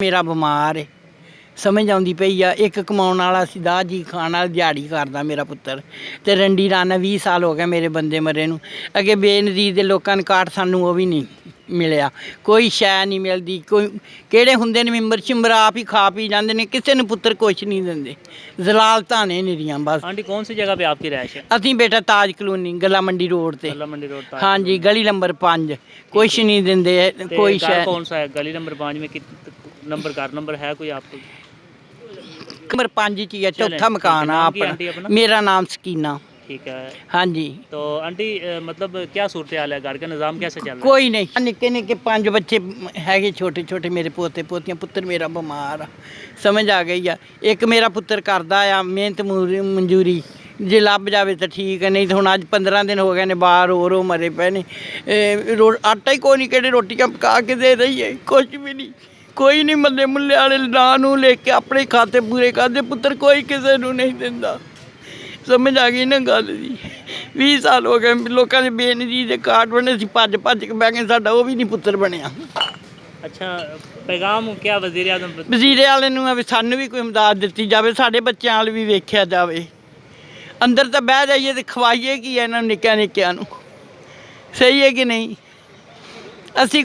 ਮੇਰਾ ਬਿਮਾਰ ਹੈ, ਸਮਝ ਆਉਂਦੀ ਪਈ ਆ। ਇੱਕ ਕਮਾਉਣ ਵਾਲਾ ਸੀ, ਦਾਹ ਜੀ ਖਾਣ ਵਾਲਾ, ਦਿਹਾੜੀ ਕਰਦਾ ਮੇਰਾ ਪੁੱਤਰ। ਤੇ ਰੰਡੀ ਰਾਣਾ 20 ਸਾਲ ਹੋ ਗਏ ਮੇਰੇ ਬੰਦੇ ਮਰੇ ਨੂੰ। ਅੱਗੇ ਬੇਨਜ਼ੀਰ ਦੇ ਲੋਕਾਂ ਨੇ ਕਾਟ, ਸਾਨੂੰ ਉਹ ਵੀ ਨਹੀਂ ਮਿਲਿਆ। ਕੋਈ ਸ਼ੈ ਨਹੀਂ ਮਿਲਦੀ। ਕੋਈ ਕਿਹੜੇ ਹੁੰਦੇ ਨੇ ਮੈਂਬਰ ਸ਼ਿੰਬਰ, ਆਪ ਹੀ ਖਾ ਪੀ ਜਾਂਦੇ ਨੇ, ਕਿਸੇ ਨੂੰ ਪੁੱਤਰ ਕੁਛ ਨਹੀਂ ਦਿੰਦੇ। ਜ਼ਲਾਲਤਾਂ ਨੇ ਨਿਰੀਆਂ ਬਸ। आंटी कौन सी जगह पे आपकी रहायश है? ਅਸੀਂ ਬੇਟਾ ਤਾਜ ਕਲੋਨੀ ਗਲਾ ਮੰਡੀ ਰੋਡ ਤੇ। गला मंडी रोड ताज ਹਾਂਜੀ, कॉलोनी। ਗਲੀ ਨੰਬਰ 5। ਕੁਛ ਨਹੀਂ ਦਿੰਦੇ, ते ਕੋਈ घर ਸ਼ੈ। कौन सा है? गली नंबर 5 में घर नंबर है कोई आपको? ਨੰਬਰ 5 'ਚ ਹੀ ਆ, चलें, ਚੌਥਾ ठीक है। ਮਕਾਨ ਆ नाम की ਆਪਣਾ। आंटी अपना? ਮੇਰਾ ਨਾਮ ਸਕੀਨਾ। ठीक है। ਹਾਂਜੀ। तो आंटी मतलब क्या सूरत हाल है, घर का निज़ाम कैसे चल रहा है? ਕੋਈ ਨਹੀਂ, ਨਿੱਕੇ ਨਿੱਕੇ 5 ਬੱਚੇ ਹੈਗੇ, ਛੋਟੇ ਛੋਟੇ ਮੇਰੇ ਪੋਤੇ ਪੋਤੀਆਂ। ਪੁੱਤਰ ਮੇਰਾ ਬਿਮਾਰ ਆ, ਸਮਝ ਆ ਗਈ ਆ। ਇੱਕ ਮੇਰਾ ਪੁੱਤਰ ਕਰਦਾ ਆ ਮਿਹਨਤ ਮਨਜ਼ੂਰੀ, ਜੇ ਲੱਭ ਜਾਵੇ ਤਾਂ ਠੀਕ ਹੈ, ਨਹੀਂ ਤਾਂ ਹੁਣ ਅੱਜ 15 ਦਿਨ ਹੋ ਗਏ ਨੇ ਬਾਹਰ ਰੋ ਮਰੇ ਪਏ ਨੇ। ਆਟਾ ਹੀ ਕੋਈ ਨਹੀਂ, ਕਿਹੜੇ ਰੋਟੀਆਂ ਪਕਾ ਕੇ ਦੇ ਰਹੀ ਹੈ, ਕੁਛ ਵੀ ਨਹੀਂ। ਕੋਈ ਨਹੀਂ ਮੱਲੇ ਮੁੱਲੇ ਵਾਲੇ ਨਾਂ ਨੂੰ ਲੈ ਕੇ ਆਪਣੇ ਖਾਤੇ ਪੂਰੇ ਕਰਦੇ, ਪੁੱਤਰ ਕੋਈ ਕਿਸੇ ਨੂੰ ਨਹੀਂ ਦਿੰਦਾ। ਸਮਝ ਆ ਗਈ ਨਾ ਗੱਲ ਦੀ। 20 ਸਾਲ ਹੋ ਗਏ, ਲੋਕਾਂ ਦੇ ਬੇਨਜ਼ੀਰ ਦੇ ਕਾਰਡ ਬਣੇ ਸੀ, ਭੱਜ ਭੱਜ ਕੇ ਬਹਿ ਗਏ, ਸਾਡਾ ਉਹ ਵੀ ਨਹੀਂ ਪੁੱਤਰ ਬਣਿਆ। अच्छा, पैगाम क्या वज़ीर आज़म? ਵਜ਼ੀਰੇ ਵਾਲੇ ਨੂੰ ਆ ਵੀ ਸਾਨੂੰ ਵੀ ਕੋਈ ਇਮਦਾਦ ਦਿੱਤੀ ਜਾਵੇ, ਸਾਡੇ ਬੱਚਿਆਂ ਵੱਲ ਵੀ ਵੇਖਿਆ ਜਾਵੇ। ਅੰਦਰ ਤਾਂ ਬਹਿ ਜਾਈਏ ਤੇ ਖਵਾਈਏ ਕੀ ਇਹਨਾਂ ਨੂੰ, ਨਿੱਕਿਆਂ ਨਿੱਕਿਆਂ ਨੂੰ। ਸਹੀ ਹੈ ਕਿ ਨਹੀਂ? ਅਸੀਂ